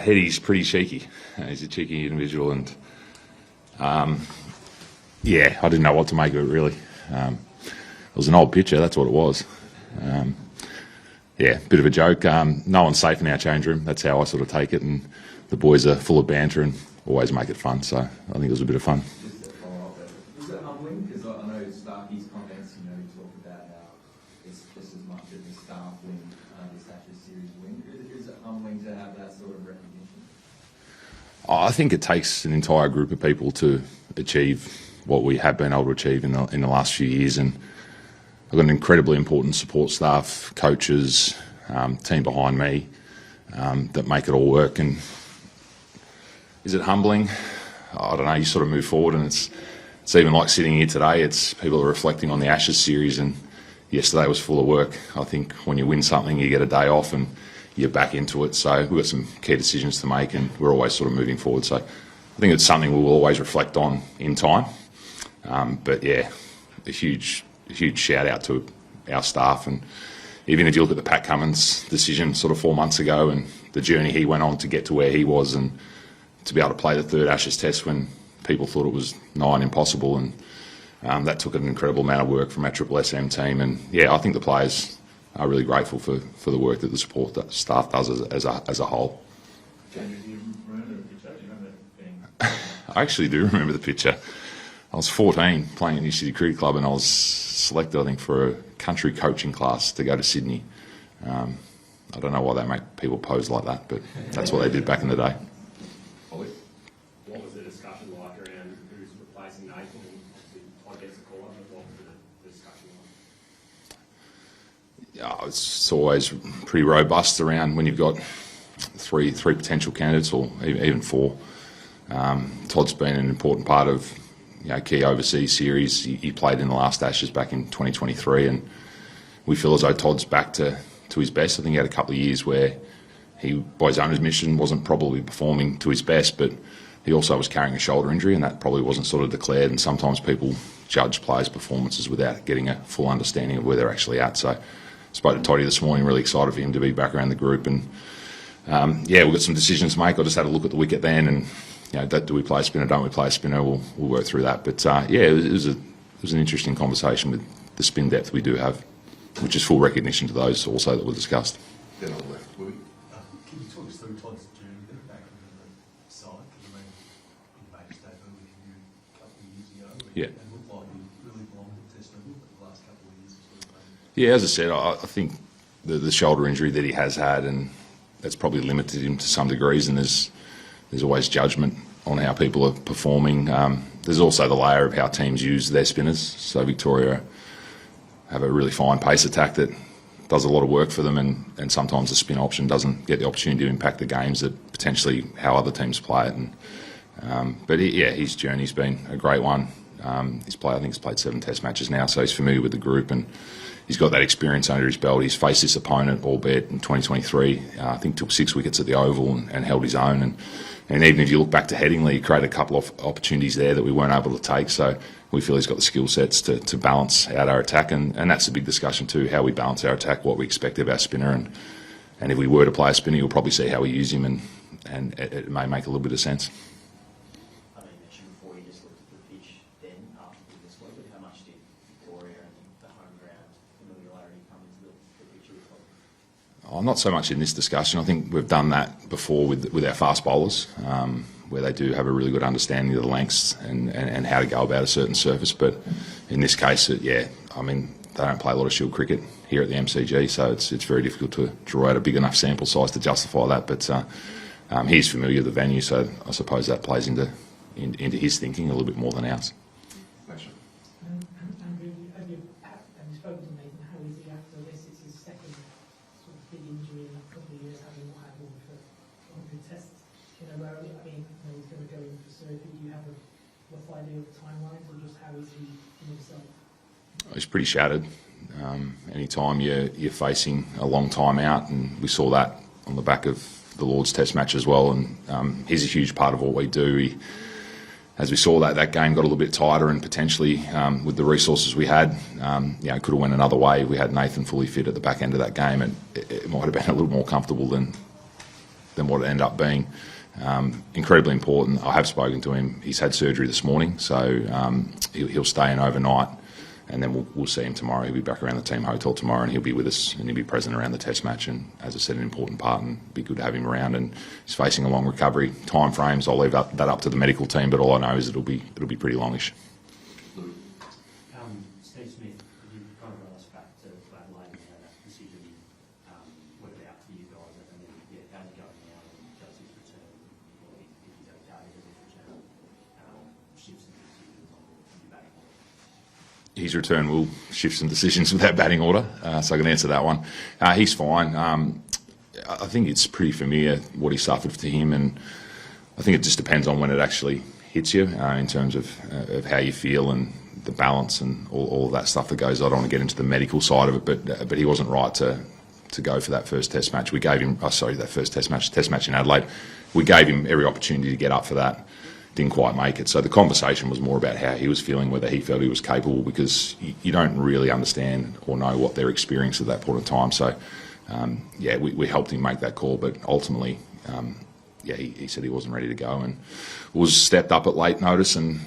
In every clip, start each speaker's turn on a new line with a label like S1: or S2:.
S1: He's pretty cheeky. He's a cheeky individual, and yeah, I didn't know what to make of it really. It was an old picture, that's what it was. Yeah, bit of a joke. No one's safe in our change room. That's how I sort of take it, and the boys are full of banter and always make it fun. So I think it was a bit of fun.
S2: Just to follow up, is it humbling? Because I know Starkey's comments, you talk about how it's just as much as the staff win, this Ashes series win. Is it humbling to have that sort of recognition?
S1: I think it takes an entire group of people to achieve what we have been able to achieve in the last few years, and I've got an incredibly important support staff, coaches, team behind me that make it all work. And is it humbling? I don't know. You sort of move forward, and it's even like sitting here today. It's people are reflecting on the Ashes series, and yesterday was full of work. I think when you win something, you get a day off and you're back into it. So we've got some key decisions to make, and we're always sort of moving forward. So I think it's something we will always reflect on in time. But yeah, a huge shout out to our staff, and even if you look at the Pat Cummins decision sort of 4 months ago and the journey he went on to get to where he was, and to be able to play the third Ashes test when people thought it was nigh on impossible, and that took an incredible amount of work from our Triple SM team. And yeah, I think the players are really grateful for the work that the support staff does as a whole.
S3: Jamie, do you remember the picture? Do you remember being...
S1: I actually do remember the picture. I was 14 playing at New City Cricket Club, and I was selected, I think, for a country coaching class to go to Sydney. I don't know why they make people pose like that, but that's what they did back in the day.
S3: What was the discussion like around who's replacing Nathan? And obviously, Todd gets a call up, but what was the discussion like?
S1: Yeah, it's always pretty robust around when you've got three potential candidates, or even four. Todd's been an important part of key overseas series. He played in the last Ashes back in 2023, and we feel as though Todd's back to his best. I think he had a couple of years where he, by his own admission, wasn't probably performing to his best, but he also was carrying a shoulder injury, and that probably wasn't sort of declared. And sometimes people judge players' performances without getting a full understanding of where they're actually at. So I spoke to Toddy this morning, really excited for him to be back around the group. And yeah, we've got some decisions to make. I just had a look at the wicket then, and do we play a spinner, don't we play a spinner? We'll work through that. But yeah, it was an interesting conversation with the spin depth we do have, which is full recognition to those also that were discussed.
S4: Then on the left, Louis.
S5: Can you talk us through Todd's journey back into the side? Because I mean, he made his debut with you a couple of years ago.
S1: Yeah.
S5: And looked like he really belonged at Test level, but the last couple of years has sort of been...
S1: Yeah, as I said, I think the shoulder injury that he has had, and that's probably limited him to some degrees, and there's always judgment on how people are performing. There's also the layer of how teams use their spinners. So Victoria have a really fine pace attack that does a lot of work for them, and sometimes the spin option doesn't get the opportunity to impact the games that potentially how other teams play it. But his journey's been a great one. I think he's played 7 Test matches now, so he's familiar with the group, and he's got that experience under his belt. He's faced this opponent, albeit in 2023. I think took 6 wickets at the Oval and held his own. And even if you look back to Headingley, he created a couple of opportunities there that we weren't able to take. So we feel he's got the skill sets to balance out our attack, and that's a big discussion too, how we balance our attack, what we expect of our spinner, and if we were to play a spinner, you'll probably see how we use him, and it may make a little bit of sense.
S6: I mean, mentioned before you just looked at the pitch then after this week, but how much did Victoria and the home ground familiarity come into the picture with Todd?
S1: Not so much in this discussion. I think we've done that before with our fast bowlers, where they do have a really good understanding of the lengths and how to go about a certain surface. But in this case, they don't play a lot of shield cricket here at the MCG, so it's very difficult to draw out a big enough sample size to justify that. But he's familiar with the venue, so I suppose that plays into his thinking a little bit more than ours.
S7: Andrew, have you spoken to Nathan? How is he after this? It's his second sort of big injury in a couple of years, having not had one for 100 tests in a row. I mean, he's going to go in for surgery. Do you have a rough idea of the timelines, or just how is he in himself?
S1: He's pretty shattered. Anytime you're facing a long time out, and we saw that on the back of the Lord's Test match as well, and he's a huge part of what we do. As we saw that game got a little bit tighter, and potentially with the resources we had, it could have went another way. We had Nathan fully fit at the back end of that game, and it might have been a little more comfortable than than what it ended up being. Incredibly important. I have spoken to him. He's had surgery this morning, so he'll stay in overnight, and then we'll see him tomorrow. He'll be back around the team hotel tomorrow, and he'll be with us, and he'll be present around the test match. And as I said, an important part, and it'd be good to have him around. And he's facing a long recovery. Time frames, I'll leave that up to the medical team, but all I know is it'll be pretty longish.
S6: Steve Smith, could you kind of run us back to Adelaide and how that decision worked out for you guys, and then how's it going now, and does his return, or if he's okay, does his return shift some decisions on your batting order?
S1: His return will shift some decisions with that batting order, so I can answer that one. He's fine. I think it's pretty familiar what he suffered to him, and I think it just depends on when it actually hits you in terms of how you feel and the balance and all of that stuff that goes on. I don't want to get into the medical side of it, but he wasn't right to go for that first test match. We gave him, that first test match in Adelaide. We gave him every opportunity to get up for that. Didn't quite make it. So the conversation was more about how he was feeling, whether he felt he was capable, because you don't really understand or know what they're experiencing at that point in time. So, we helped him make that call, but ultimately, he said he wasn't ready to go and was stepped up at late notice. And,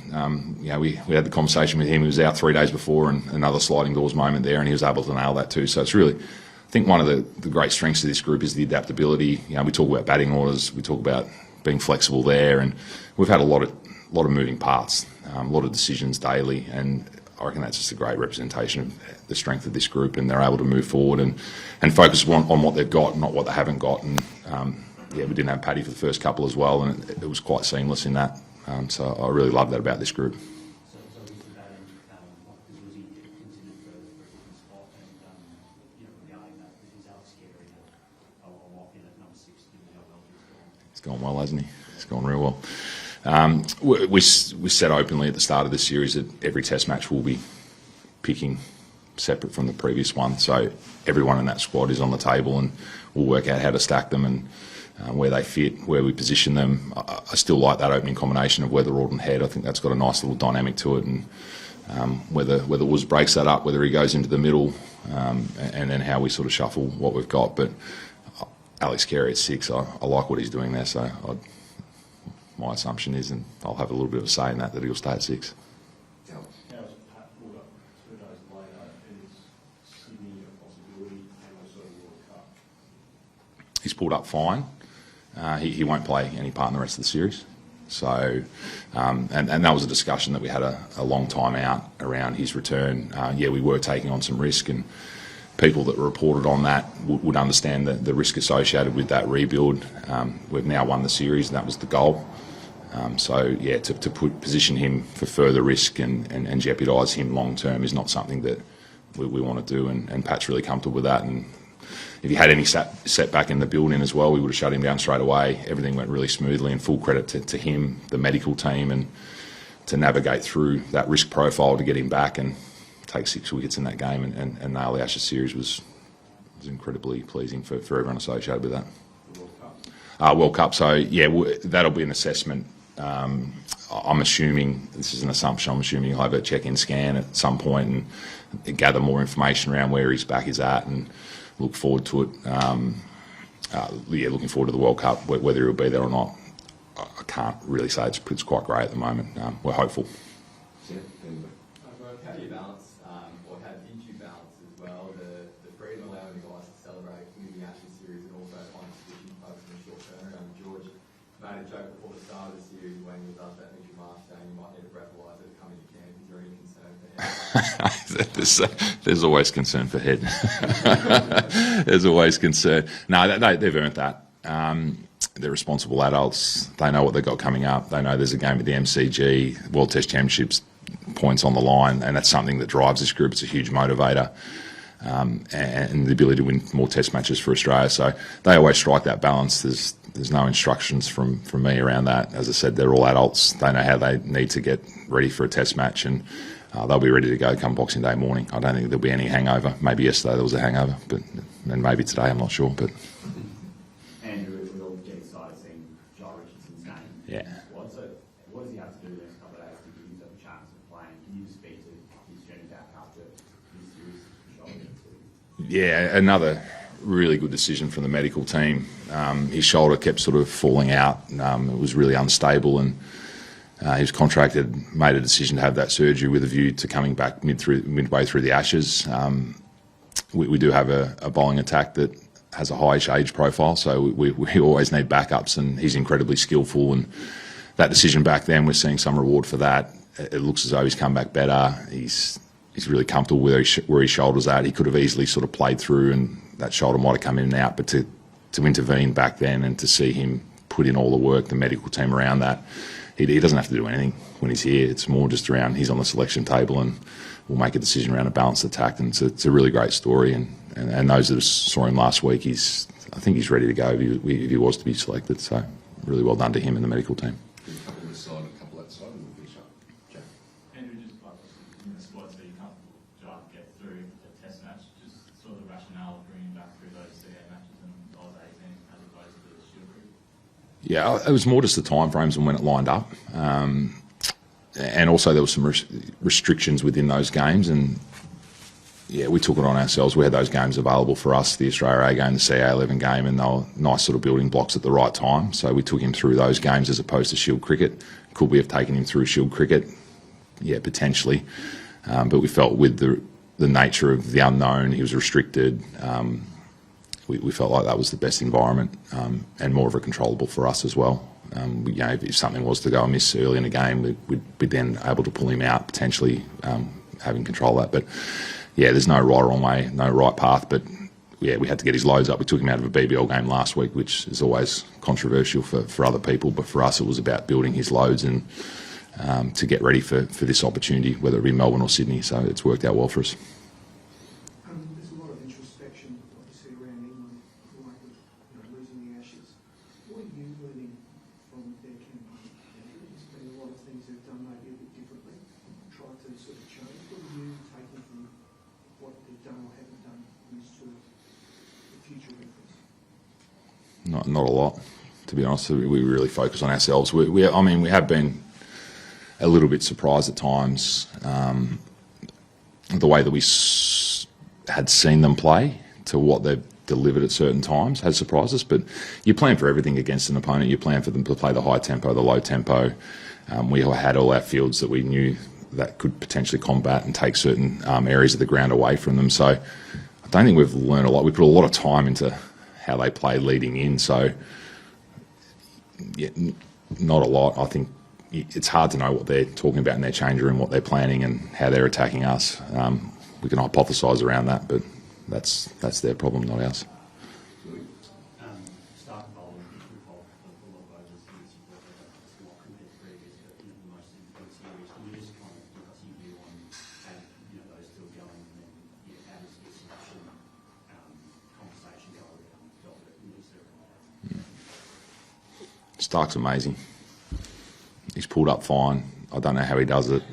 S1: we had the conversation with him. He was out 3 days before, and another sliding doors moment there, and he was able to nail that too. So it's really, I think one of the great strengths of this group is the adaptability. We talk about batting orders, we talk about being flexible there, and we've had a lot of moving parts, a lot of decisions daily, and I reckon that's just a great representation of the strength of this group, and they're able to move forward and focus on what they've got, not what they haven't got. And we didn't have Paddy for the first couple as well, and it was quite seamless in that. So I really love that about this group.
S6: So is the batting, was he considered for a different spot, and regarding that, is Alex Carey a lock in at number 6, given how well he's gone?
S1: It's gone well, hasn't he? It's gone real well. We said openly at the start of the series that every test match will be picking separate from the previous one. So everyone in that squad is on the table, and we'll work out how to stack them and where they fit, where we position them. I still like that opening combination of Weatherald and Head. I think that's got a nice little dynamic to it, and whether Woods breaks that up, whether he goes into the middle, and then how we sort of shuffle what we've got. But Alex Carey at 6, I like what he's doing there, so my assumption is, and I'll have a little bit of a say in that he'll stay at 6.
S3: Now, as Pat pulled up 2 days later, is Sydney a possibility, and also the World Cup?
S1: He's pulled up fine. He won't play any part in the rest of the series. So, and that was a discussion that we had a long time out around his return. We were taking on some risk, and people that reported on that would understand the risk associated with that rebuild. We've now won the series, and that was the goal. To position him for further risk and jeopardise him long term is not something that we want to do, and Pat's really comfortable with that. And if he had any setback in the building as well, we would have shut him down straight away. Everything went really smoothly, and full credit to him, the medical team, and to navigate through that risk profile to get him back and take 6 wickets in that game and nail the Ashes series was incredibly pleasing for everyone associated with that.
S3: The World Cup?
S1: World Cup, so that'll be an assessment. I'm assuming, this is an assumption, I'm assuming he'll have a check-in scan at some point and gather more information around where his back is at, and look forward to it. Looking forward to the World Cup, whether he'll be there or not. I can't really say. It's quite great at the moment. We're hopeful.
S2: How do you balance, or how did you balance as well, the freedom allowing the guys to celebrate with the Ashes series and also finding position focus in the short term? George made a joke before the start of the series when he was asked about Mitchell Marsh saying you might need a breathalyzer to come into camp. Is there any concern for him?
S1: There's always concern for Head. There's always concern. No, they've earned that. They're responsible adults. They know what they've got coming up. They know there's a game at the MCG, World Test Championships, points on the line, and that's something that drives this group. It's a huge motivator, and the ability to win more Test matches for Australia. So they always strike that balance. There's no instructions from me around that. As I said, they're all adults. They know how they need to get ready for a Test match, and they'll be ready to go come Boxing Day morning. I don't think there'll be any hangover. Maybe yesterday there was a hangover, and maybe today, I'm not sure. But
S6: Andrew, we all get excited seeing Joel Richardson's name.
S1: Yeah.
S6: What does he have to do the next couple of days to give himself a chance of playing? Can you just speak to his journey back after his series for Joel?
S1: yeah, another really good decision from the medical team. His shoulder kept sort of falling out. It was really unstable, and he was contracted, made a decision to have that surgery with a view to coming back midway through the Ashes. We do have a bowling attack that has a high age profile, so we always need backups, and he's incredibly skillful. And that decision back then, we're seeing some reward for that. It looks as though he's come back better. He's really comfortable where his shoulder's at. He could have easily sort of played through, and that shoulder might have come in and out. But to intervene back then and to see him put in all the work, the medical team around that, he doesn't have to do anything when he's here. It's more just around he's on the selection table, and we'll make a decision around a balanced attack. And it's a really great story. And those that saw him last week, I think he's ready to go if he was to be selected. So really well done to him and the medical team.
S2: A couple this side, a couple that side, and we'll finish up. Jack.
S3: Andrew, just like in the squads that you can't get through the test match, just sort of the rationale of bringing back through those CA matches and Oz 18 as opposed to the Shield cricket.
S1: Yeah, it was more just the timeframes and when it lined up. And also there were some restrictions within those games, and yeah, we took it on ourselves. We had those games available for us, the Australia A game, the CA 11 game, and they were nice sort of building blocks at the right time. So we took him through those games as opposed to Shield cricket. Could we have taken him through Shield cricket? Yeah, potentially. But we felt with the nature of the unknown, he was restricted. We felt like that was the best environment and more of a controllable for us as well. If something was to go amiss early in a game, we'd be then able to pull him out, potentially having control of that. But yeah, there's no right or wrong way, no right path. But yeah, we had to get his loads up. We took him out of a BBL game last week, which is always controversial for other people. But for us, it was about building his loads and to get ready for this opportunity, whether it be Melbourne or Sydney. So it's worked out well for us.
S4: There's a lot of introspection, obviously, around England, losing the Ashes. What are you learning from their campaign? There's been a lot of things they've done maybe a bit differently, tried to sort of change. What are you taking from what they've done or haven't done in this sort of the future reference?
S1: Not a lot, to be honest. We really focus on ourselves. We have been a little bit surprised at times the way that we had seen them play to what they've delivered at certain times has surprised us. But you plan for everything against an opponent. You plan for them to play the high tempo, the low tempo. We had all our fields that we knew that could potentially combat and take certain areas of the ground away from them. So I don't think we've learned a lot. We put a lot of time into how they play leading in. So yeah, not a lot. I think it's hard to know what they're talking about in their change room, what they're planning and how they're attacking us. We can hypothesise around that, but that's their problem, not ours.
S6: Stark bowling, involved a lot of overs in this support, a lot compared to previous, but the most important series. Can you just kind of give us your view on how those still going, and then how does the selection conversation go around Doctor and
S1: Stark's amazing. He's pulled up fine. I don't know how he does it.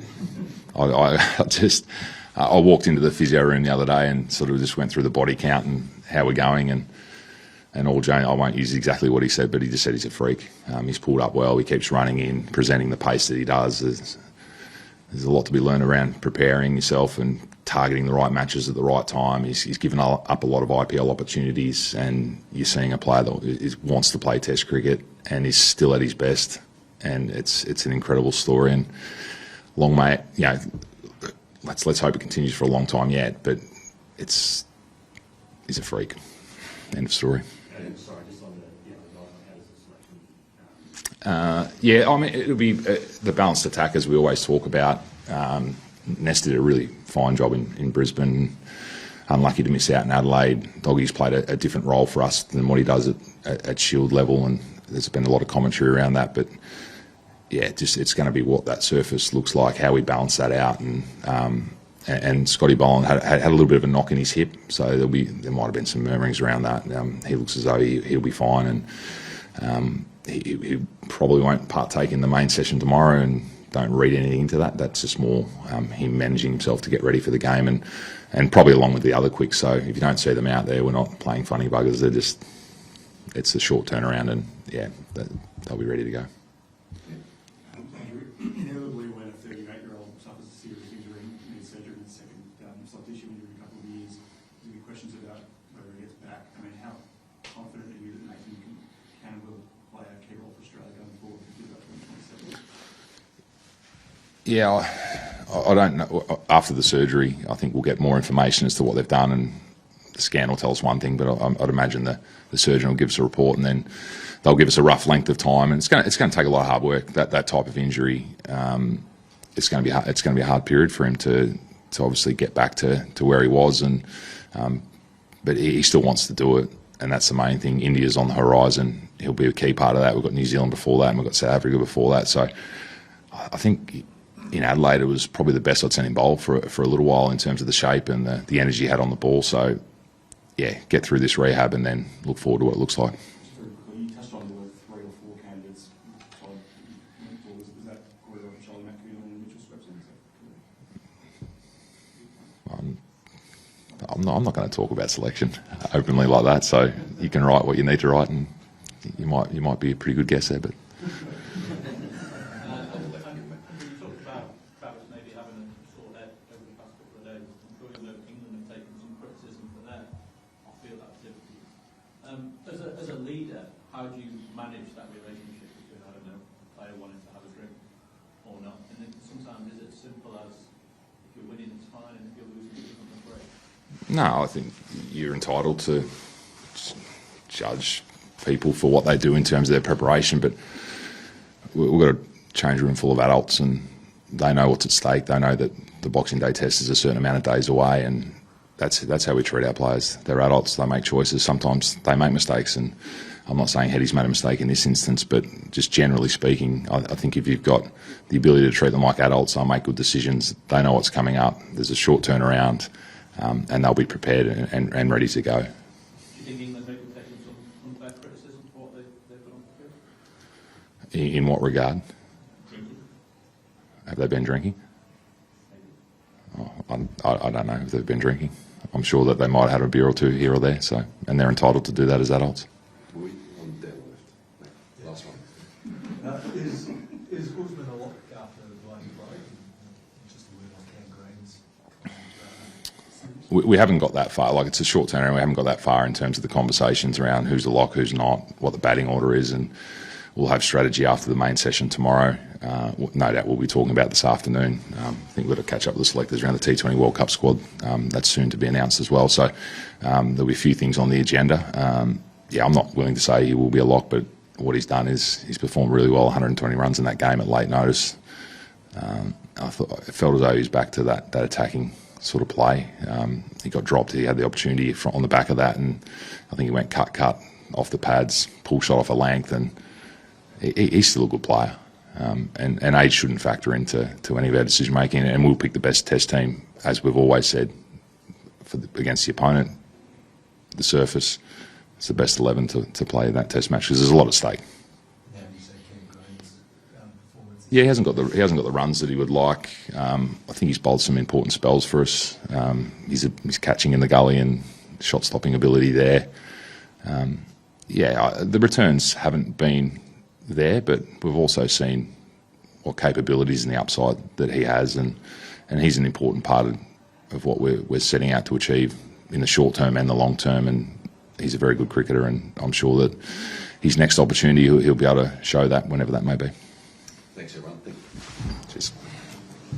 S1: I walked into the physio room the other day and sort of just went through the body count and how we're going and all Jane. I won't use exactly what he said, but he just said he's a freak. He's pulled up well. He keeps running in, presenting the pace that he does. There's a lot to be learned around preparing yourself and targeting the right matches at the right time. He's given up a lot of IPL opportunities, and you're seeing a player that wants to play Test cricket and is still at his best. And it's an incredible story, and long may let's hope it continues for a long time yet. But he's a freak. End of story.
S6: sorry, just on the how does the selection?
S1: It'll be the balanced attack, as we always talk about. Ness did a really fine job in Brisbane. Unlucky to miss out in Adelaide. Doggy's played a different role for us than what he does at Shield level, and there's been a lot of commentary around that. But yeah, it's going to be what that surface looks like, how we balance that out, and Scotty Boland had a little bit of a knock in his hip, so there might have been some murmurings around that. He looks as though he'll be fine, and he probably won't partake in the main session tomorrow. And don't read anything into that. That's just more him managing himself to get ready for the game, and probably along with the other quicks. So if you don't see them out there, we're not playing funny buggers. It's a short turnaround, and yeah, they'll be ready to go.
S8: Inevitably, when a 38-year-old suffers a serious injury and needs surgery in the second soft tissue injury in a couple of years, there'll be questions about whether he gets back.
S1: Yeah, I don't know. After the surgery, I think we'll get more information as to what they've done, and the scan will tell us one thing, but I'd imagine the surgeon will give us a report, and then they'll give us a rough length of time, and it's going to take a lot of hard work. That type of injury, it's going to be a hard period for him to obviously get back to where he was, and but he still wants to do it, and that's the main thing. India's on the horizon. He'll be a key part of that. We've got New Zealand before that, and we've got South Africa before that. So I think in Adelaide it was probably the best I'd seen him bowl for a little while in terms of the shape and the energy he had on the ball. So yeah, get through this rehab and then look forward to what it looks like.
S8: Just very quickly, you touched on there were 3 or 4 candidates. Was that Gordon, Charlie McDonald and introspection?
S1: I'm not going to talk about selection openly like that. So you can write what you need to write, and you might be a pretty good guess there, but.
S3: You talked about maybe having a sore head over the past couple of days. I'm sure you'll know England have taken some criticism for their off-field activities. As a leader, how do you manage that relationship between, I don't know, a player wanting to have a drink or not? And sometimes is it as simple as if you're winning, it's fine, and if you're losing, it's not great?
S1: No, I think you're entitled to judge people for what they do in terms of their preparation, but we've got a change room full of adults, and they know what's at stake. They know that the Boxing Day test is a certain amount of days away, and that's how we treat our players. They're adults. They make choices. Sometimes they make mistakes, and I'm not saying Hetty's made a mistake in this instance, but just generally speaking, I think if you've got the ability to treat them like adults, they'll make good decisions. They know what's coming up. There's a short turnaround, and they'll be prepared and ready to go.
S3: Do you think England maybe taking some unfair criticism for what they've done on the field?
S1: In what regard?
S3: Drinking?
S1: Have they been drinking? Oh, I don't know if they've been drinking. I'm sure that they might have had a beer or two here or there, and they're entitled to do that as adults.
S9: We on deadlift. Last one.
S5: Is Usman a lock after the blind play? Just a word on Cam Green's.
S1: We haven't got that far. Like, it's a short turnaround. We haven't got that far in terms of the conversations around who's a lock, who's not, what the batting order is, and we'll have strategy after the main session tomorrow. No doubt we'll be talking about this afternoon. I think we've got to catch up with the selectors around the T20 World Cup squad. That's soon to be announced as well. So there'll be a few things on the agenda. I'm not willing to say he will be a lock, but what he's done is he's performed really well, 120 runs in that game at late notice. It felt as though he was back to that attacking sort of play. He got dropped. He had the opportunity on the back of that, and I think he went cut off the pads, pull shot off a length, and he's still a good player. And age shouldn't factor into any of our decision making, and we'll pick the best test team, as we've always said, against the opponent. The surface, it's the best 11 to play in that test match, because there's a lot at stake.
S5: How do you say Cam Green's performance?
S1: Yeah, he hasn't got the runs that he would like. I think he's bowled some important spells for us. He's catching in the gully and shot stopping ability there. The returns haven't been there, but we've also seen what capabilities and the upside that he has, and he's an important part of what we're setting out to achieve in the short term and the long term, and he's a very good cricketer, and I'm sure that his next opportunity he'll be able to show that whenever that may be.
S9: Thanks everyone.